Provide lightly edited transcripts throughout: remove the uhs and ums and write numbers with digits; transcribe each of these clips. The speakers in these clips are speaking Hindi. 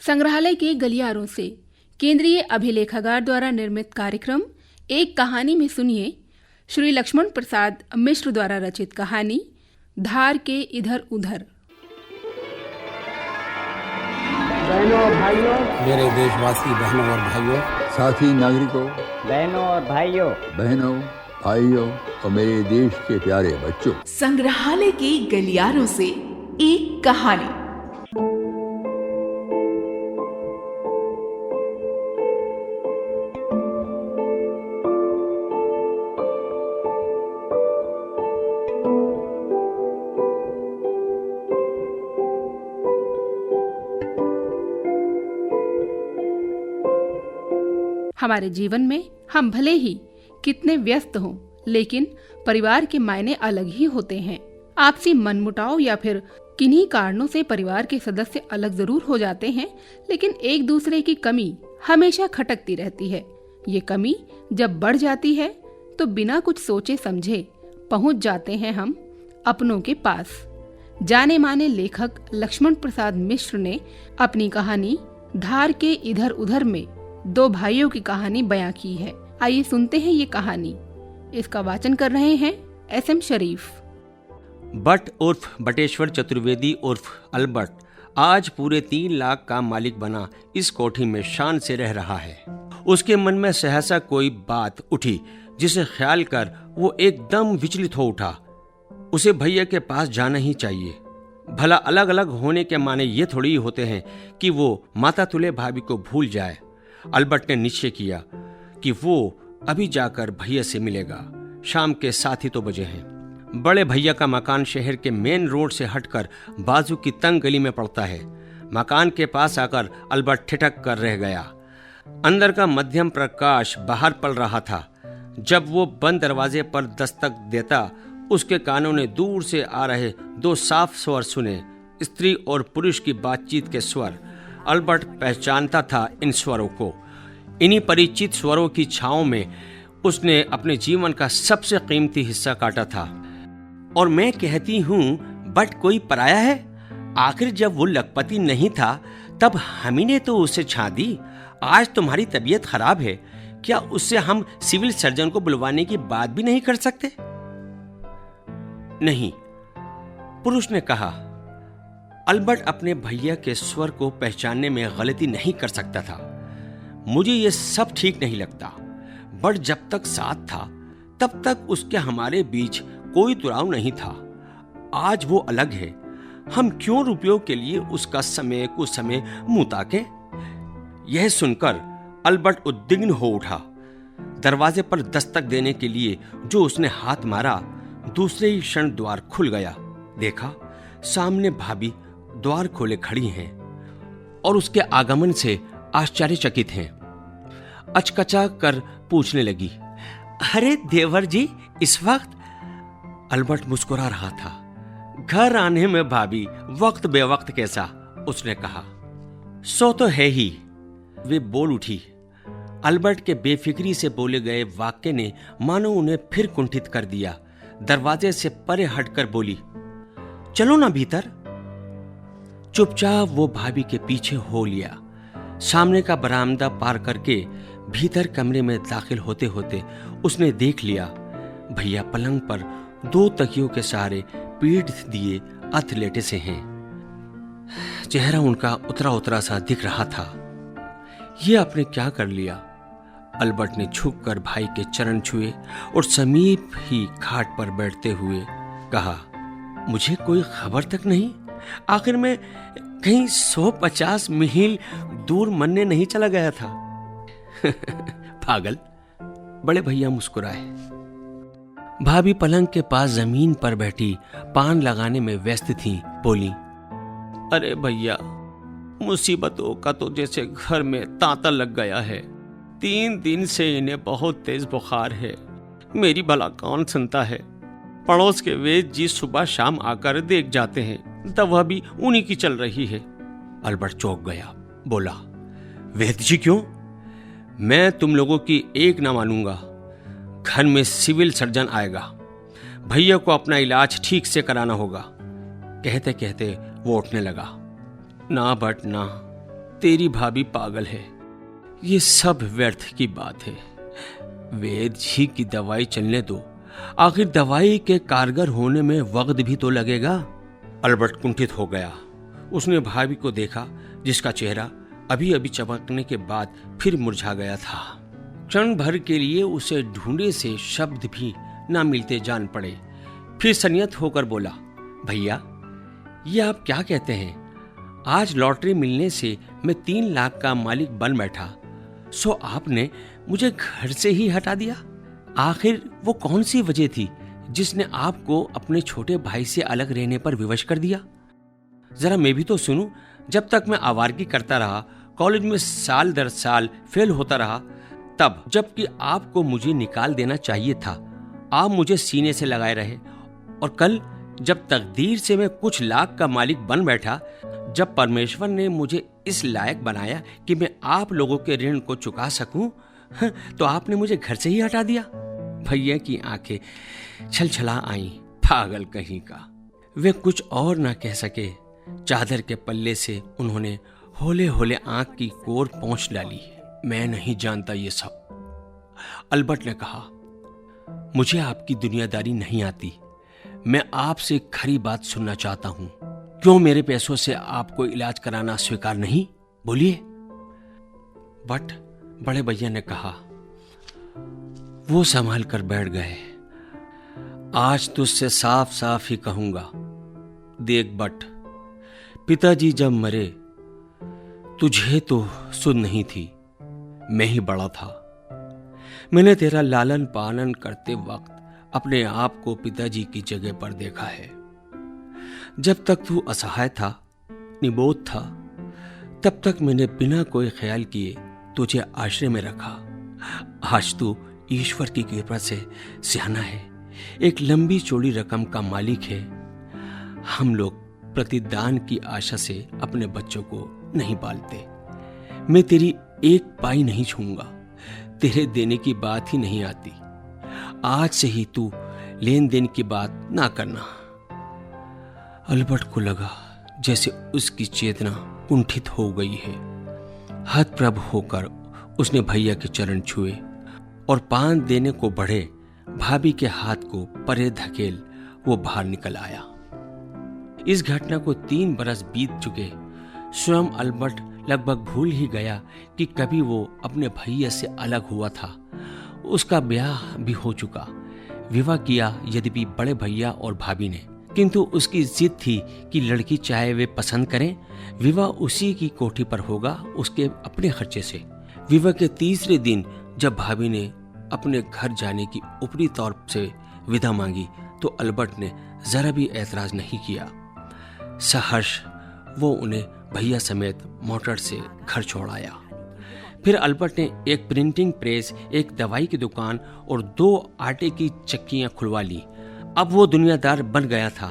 संग्रहालय के गलियारों से केंद्रीय अभिलेखागार द्वारा निर्मित कार्यक्रम एक कहानी में सुनिए श्री लक्ष्मण प्रसाद मिश्र द्वारा रचित कहानी धार के इधर उधर। बहनों और भाइयों, मेरे देशवासी बहनों और भाइयों, साथी नागरिकों, बहनों और भाइयों, बहनों भाइयों और मेरे देश के प्यारे बच्चों, संग्रहालय के गलियारों से एक कहानी। हमारे जीवन में हम भले ही कितने व्यस्त हों, लेकिन परिवार के मायने अलग ही होते हैं। आपसी मनमुटाव या फिर किन्हीं कारणों से परिवार के सदस्य अलग जरूर हो जाते हैं, लेकिन एक दूसरे की कमी हमेशा खटकती रहती है। ये कमी जब बढ़ जाती है तो बिना कुछ सोचे समझे पहुंच जाते हैं हम अपनों के पास। जाने माने लेखक लक्ष्मण प्रसाद मिश्र ने अपनी कहानी धार के इधर उधर में दो भाइयों की कहानी बयां की है। आइए सुनते हैं ये कहानी। इसका वाचन कर रहे हैं एसएम शरीफ। बट उर्फ बटेश्वर चतुर्वेदी उर्फ अल्बर्ट आज पूरे 3 लाख का मालिक बना इस कोठी में शान से रह रहा है। उसके मन में सहसा कोई बात उठी जिसे ख्याल कर वो एकदम विचलित हो उठा। उसे भैया के पास जाना ही चाहिए। भला अलग अलग होने के माने ये थोड़ी ही होते हैं कि वो माता तुले भाभी को भूल जाए। अल्बर्ट ने निश्चय किया कि वो अभी जाकर भैया से मिलेगा। शाम के 7 ही तो बजे हैं। बड़े भैया का मकान शहर के मेन रोड से हटकर बाजू की तंग गली में पड़ता है। मकान के पास आकर अल्बर्ट ठिठक कर रह गया। अंदर का मध्यम प्रकाश बाहर पड़ रहा था। जब वो बंद दरवाजे पर दस्तक देता, उसके कानों ने दूर से आ रहे 2 साफ स्वर सुने, स्त्री और पुरुष की बातचीत के स्वर। अल्बर्ट पहचानता था इन स्वरों को। इन्हीं परिचित स्वरों की छांव में उसने अपने जीवन का सबसे कीमती हिस्सा काटा था। और मैं कहती हूँ, बट कोई पराया है? आखिर जब वो लखपति नहीं था तब हम ही ने तो उसे छा दी। आज तुम्हारी तबीयत खराब है, क्या उससे हम सिविल सर्जन को बुलवाने की बात भी नहीं कर सकते? नहीं, पुरुष ने कहा। अल्बर्ट अपने भैया के स्वर को पहचानने में गलती नहीं कर सकता था। मुझे यह सब ठीक नहीं लगता। बट जब तक साथ था तब तक उसके हमारे बीच कोई तुराव नहीं था। आज वो अलग है। हम क्यों रुपयों के लिए उसका समय कुछ समय मुंह ताके? यह सुनकर अल्बर्ट उद्विग्न हो उठा। दरवाजे पर दस्तक देने के लिए जो उसने हाथ मारा, दूसरे ही क्षण द्वार खुल गया। देखा, सामने भाभी द्वार खोले खड़ी हैं और उसके आगमन से आश्चर्यचकित हैं। अचकचा कर पूछने लगी, अरे देवर जी, इस वक्त? अल्बर्ट मुस्कुरा रहा था। घर आने में भाभी वक्त बेवक्त कैसा, उसने कहा। सो तो है ही, वे बोल उठी। अल्बर्ट के बेफिक्री से बोले गए वाक्य ने मानो उन्हें फिर कुंठित कर दिया। दरवाजे से परे हटकर बोली, चलो ना भीतर। चुपचाप वो भाभी के पीछे हो लिया। सामने का बरामदा पार करके भीतर कमरे में दाखिल होते होते उसने देख लिया, भैया पलंग पर 2 तकियों के सहारे पीठ दिए अथ लेटे से हैं। चेहरा उनका उतरा उतरा सा दिख रहा था। ये आपने क्या कर लिया? अल्बर्ट ने झुककर भाई के चरण छुए और समीप ही खाट पर बैठते हुए कहा, मुझे कोई खबर तक नहीं? आखिर मैं कहीं 150 मील दूर मरने नहीं चला गया था। पागल, बड़े भैया मुस्कुराए। भाभी पलंग के पास जमीन पर बैठी पान लगाने में व्यस्त थी। बोली, अरे भैया, मुसीबतों का तो जैसे घर में तांता लग गया है। 3 दिन से इन्हें बहुत तेज बुखार है। मेरी भला कौन सुनता है? पड़ोस के वेद जी सुबह शाम आकर देख जाते हैं, दवा भी उन्हीं की चल रही है। अल्बर्ट चौंक गया, बोला, वेद जी क्यों? मैं तुम लोगों की एक ना मानूंगा। घर में सिविल सर्जन आएगा, भैया को अपना इलाज ठीक से कराना होगा। कहते कहते वो उठने लगा। ना बट ना, तेरी भाभी पागल है, ये सब व्यर्थ की बात है। वैद्य जी की दवाई चलने दो, आखिर दवाई के कारगर होने में वक्त भी तो लगेगा। अल्बर्ट कुंठित हो गया। उसने भाभी को देखा, जिसका चेहरा अभी अभी चमकने के बाद फिर मुरझा गया था। क्षण भर के लिए उसे ढूंढे से शब्द भी ना मिलते जान पड़े। फिर संयत होकर बोला, भैया ये आप क्या कहते हैं? आज लॉटरी मिलने से मैं 3 लाख का मालिक बन बैठा, सो आपने मुझे घर से ही हटा दिया। आखिर वो कौन सी वजह थी जिसने आपको अपने छोटे भाई से अलग रहने पर विवश कर दिया? जरा मैं भी तो सुनूं। जब तक मैं आवारगी करता रहा, कॉलेज में साल दर साल फेल होता रहा, तब जबकि आपको मुझे निकाल देना चाहिए था, आप मुझे सीने से लगाए रहे। और कल जब तकदीर से मैं कुछ लाख का मालिक बन बैठा, जब परमेश्वर ने मुझे इस लायक बनाया कि मैं आप लोगों के ऋण को चुका सकूं, तो आपने मुझे घर से ही हटा दिया। भैया की आंखें छलछला आईं। पागल कहीं का। वे कुछ और ना कह सके। चादर के पल्ले से उन्होंने होले होले आंख की कोर पोंछ डाली। मैं नहीं जानता ये सब, अल्बर्ट ने कहा। मुझे आपकी दुनियादारी नहीं आती। मैं आपसे खरी बात सुनना चाहता हूं। क्यों मेरे पैसों से आपको इलाज कराना स्वीकार नहीं? बोलिए। बट बड़े भैया ने कहा। वो संभाल कर बैठ गए। आज तुझसे साफ साफ ही कहूंगा। देख बट, पिताजी जब मरे तुझे तो सुध नहीं थी, मैं ही बड़ा था। मैंने तेरा लालन पालन करते वक्त अपने आप को पिताजी की जगह पर देखा है। जब तक तू असहाय था, निबोध था, तब तक मैंने बिना कोई ख्याल किए तुझे आश्रय में रखा। आज तू ईश्वर की कृपा से सियाना है, एक लंबी चौड़ी रकम का मालिक है। हम लोग प्रतिदान की आशा से अपने बच्चों को नहीं पालते। मैं तेरी एक पाई नहीं छूंगा, तेरे देने की बात ही नहीं आती। आज से ही तू लेन देन की बात ना करना। अल्बर्ट को लगा जैसे उसकी चेतना कुंठित हो गई है। हतप्रभ होकर उसने भैया के चरण छुए और पान देने को बढ़े। भाभी के हाथ को परे धकेल वो बाहर निकल आया। इस घटना को 3 बरस बीत चुके। स्वयं अल्बर्ट लगभग भूल ही गया कि कभी वो अपने भैया से अलग हुआ था। उसका ब्याह भी हो चुका, विवाह किया यद्यपि बड़े भैया और भाभी ने, किंतु उसकी जिद थी कि लड़की चाहे वे पसंद करें, विवाह उसी की कोठी पर होगा, उसके अपने खर्चे से। विवाह के 3रे दिन जब भाभी ने अपने घर जाने की ऊपरी तौर से विदा मांगी, तो अल्बर्ट ने जरा भी ऐतराज नहीं किया। सहर्ष वो उन्हें भैया समेत मोटर से घर छोड़ आया। फिर अल्बर्ट ने एक प्रिंटिंग प्रेस, एक दवाई की दुकान और 2 आटे की चक्कियां खुलवा ली। अब वो दुनियादार बन गया था।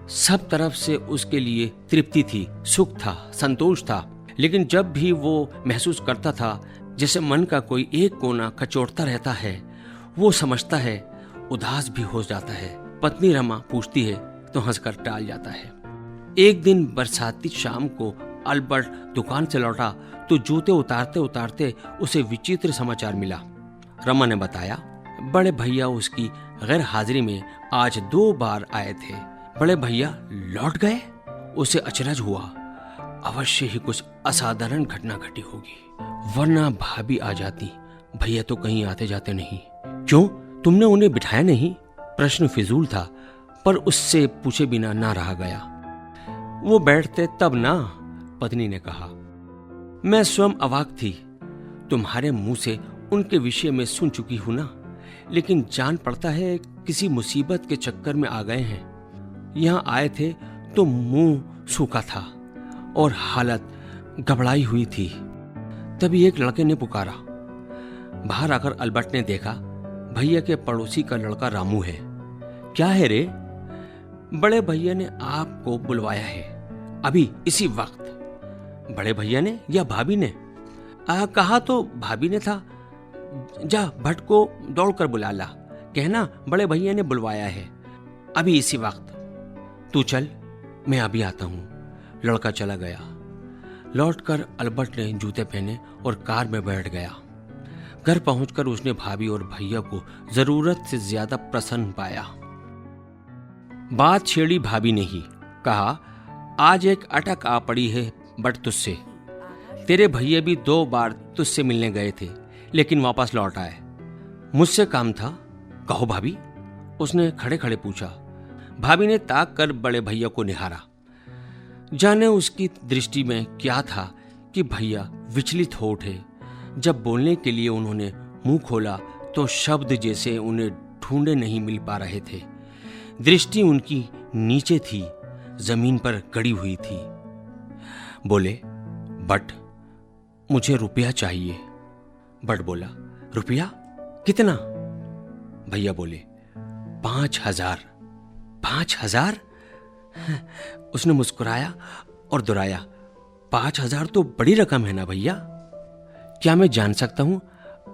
सब तरफ से उसके लिए तृप्ति थी, सुख था, संतोष था। लेकिन जब भी वो महसूस करता था जैसे मन का कोई एक कोना कचोटता रहता है, वो समझता है, उदास भी हो जाता है। पत्नी रमा पूछती है तो हंसकर टाल जाता है। एक दिन बरसाती शाम को अल्बर्ट दुकान से लौटा तो जूते उतारते उतारते उसे विचित्र समाचार मिला। रमा ने बताया, बड़े भैया उसकी गैर हाजिरी में आज 2 बार आए थे। बड़े भैया लौट गए? उसे अचरज हुआ। अवश्य ही कुछ असाधारण घटना घटी होगी, वरना भाभी आ जाती। भैया तो कहीं आते जाते नहीं। क्यों, तुमने उन्हें बिठाया नहीं? प्रश्न फिजूल था, पर उससे पूछे बिना ना रहा गया। वो बैठते तब ना, पत्नी ने कहा। मैं स्वयं अवाक थी। तुम्हारे मुंह से उनके विषय में सुन चुकी हूं ना, लेकिन जान पड़ता है किसी मुसीबत के चक्कर में आ गए हैं। यहां आए थे तो मुंह सूखा था और हालत घबराई हुई थी। तभी एक लड़के ने पुकारा। बाहर आकर अल्बर्ट ने देखा भैया के पड़ोसी का लड़का रामू है। क्या है रे? बड़े भैया ने आपको बुलवाया है, अभी इसी वक्त। बड़े भैया ने या भाभी ने? कहा तो भाभी ने था, जा भट्ट को दौड़कर बुला ला, कहना बड़े भैया ने बुलवाया है अभी इसी वक्त। तू चल, मैं अभी आता हूं। लड़का चला गया। लौटकर अल्बर्ट ने जूते पहने और कार में बैठ गया। घर पहुंचकर उसने भाभी और भैया को जरूरत से ज्यादा प्रसन्न पाया। बात छेड़ी भाभी ने ही। कहा, आज एक अटक आ पड़ी है बट तुझसे। तेरे भैया भी 2 बार तुझसे मिलने गए थे लेकिन वापस लौट आए। मुझसे काम था। कहो भाभी, उसने खड़े खड़े पूछा। भाभी ने ताक कर बड़े भैया को निहारा। जाने उसकी दृष्टि में क्या था कि भैया विचलित हो उठे। जब बोलने के लिए उन्होंने मुंह खोला तो शब्द जैसे उन्हें ढूंढे नहीं मिल पा रहे थे। दृष्टि उनकी नीचे थी, जमीन पर गड़ी हुई थी। बोले, बट मुझे रुपया चाहिए। बट बोला, रुपया कितना? भैया बोले, 5,000। 5,000? उसने मुस्कुराया और दोहराया, 5,000 तो बड़ी रकम है ना भैया। क्या मैं जान सकता हूं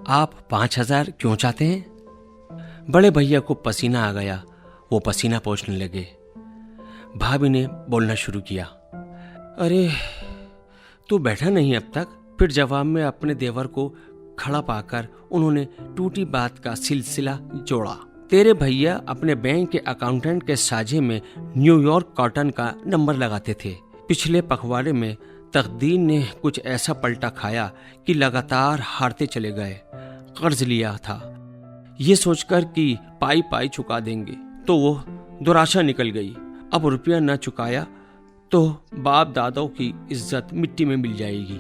आप 5,000 क्यों चाहते हैं? बड़े भैया को पसीना आ गया। वो पसीना पोंछने लगे। भाभी ने बोलना शुरू किया, अरे तू बैठा नहीं अब तक? फिर जवाब में अपने देवर को खड़ा पाकर उन्होंने टूटी बात का सिलसिला जोड़ा। तेरे भैया अपने बैंक के अकाउंटेंट के साझे में न्यूयॉर्क कॉटन का नंबर लगाते थे। पिछले पखवाड़े में तकदीर ने कुछ ऐसा पलटा खाया कि लगातार हारते चले गए। कर्ज लिया था ये सोचकर कि पाई पाई चुका देंगे, तो वो दुराशा निकल गई। अब रुपया न चुकाया तो बाप दादाओं की इज्जत मिट्टी में मिल जाएगी।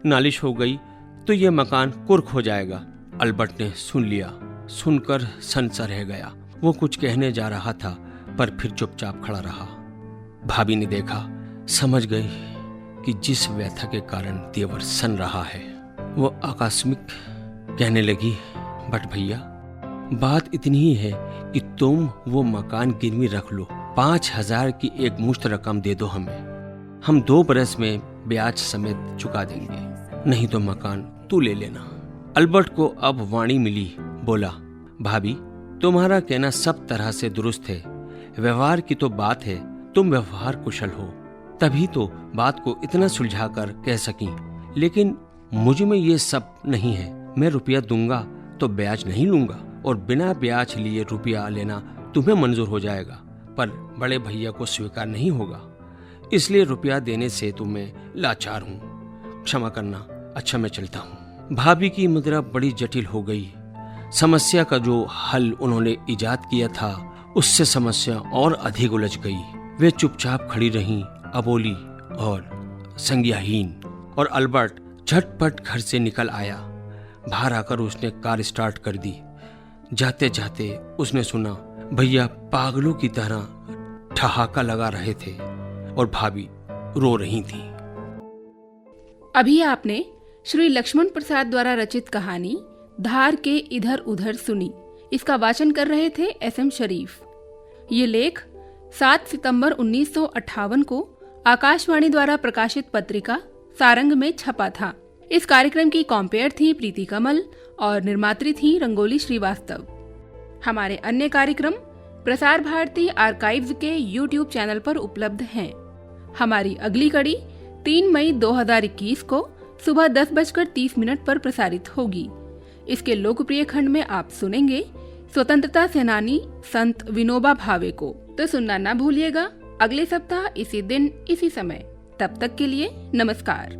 नालिश हो गई तो ये मकान कुर्क हो जाएगा। अल्बर्ट ने सुन लिया। सुनकर सनसा रह गया। वो कुछ कहने जा रहा था पर फिर चुपचाप खड़ा रहा। भाभी ने देखा, समझ गई कि जिस व्यथा के कारण देवर सन रहा है। वो आकस्मिक कहने लगी, बट भैया बात इतनी ही है कि तुम वो मकान गिरवी रख लो। 5,000 की एक मुश्त रकम दे दो हमें। हम 2 बरस में ब्याज समेत चुका देंगे, नहीं तो मकान तू ले लेना। अल्बर्ट को अब वाणी मिली। बोला, भाभी तुम्हारा कहना सब तरह से दुरुस्त है। व्यवहार की तो बात है, तुम व्यवहार कुशल हो, तभी तो बात को इतना सुलझाकर कह सकी। लेकिन मुझ में ये सब नहीं है। मैं रुपया दूंगा तो ब्याज नहीं लूंगा, और बिना ब्याज लिए रुपया लेना तुम्हें मंजूर हो जाएगा, पर बड़े भैया को स्वीकार नहीं होगा। इसलिए रुपया देने से तुम्हें लाचार हूँ। क्षमा करना। अच्छा, मैं चलता हूँ। भाभी की मुद्रा बड़ी जटिल हो गई। समस्या का जो हल उन्होंने इजाद किया था उससे समस्या और अधिक उलझ गई। वे चुपचाप खड़ी रहीं, अबोली और संज्ञाहीन। और अल्बर्ट झटपट घर से निकल आया। बाहर आकर उसने कार स्टार्ट कर दी। जाते जाते उसने सुना भैया पागलों की तरह ठहाका लगा रहे थे और भाभी रो रही थी। अभी आपने श्री लक्ष्मण प्रसाद द्वारा रचित कहानी धार के इधर उधर सुनी। इसका वाचन कर रहे थे SM शरीफ। ये लेख 7 सितंबर 1958 को आकाशवाणी द्वारा प्रकाशित पत्रिका सारंग में छपा था। इस कार्यक्रम की कॉम्पेयर थी प्रीति कमल और निर्मात्री थी रंगोली श्रीवास्तव। हमारे अन्य कार्यक्रम प्रसार भारती आर्काइव्स के YouTube चैनल पर उपलब्ध हैं। हमारी अगली कड़ी 3 मई 2021 को सुबह 10:30 पर प्रसारित होगी। इसके लोकप्रिय खंड में आप सुनेंगे स्वतंत्रता सेनानी संत विनोबा भावे को। तो सुनना ना भूलिएगा अगले सप्ताह इसी दिन इसी समय। तब तक के लिए नमस्कार।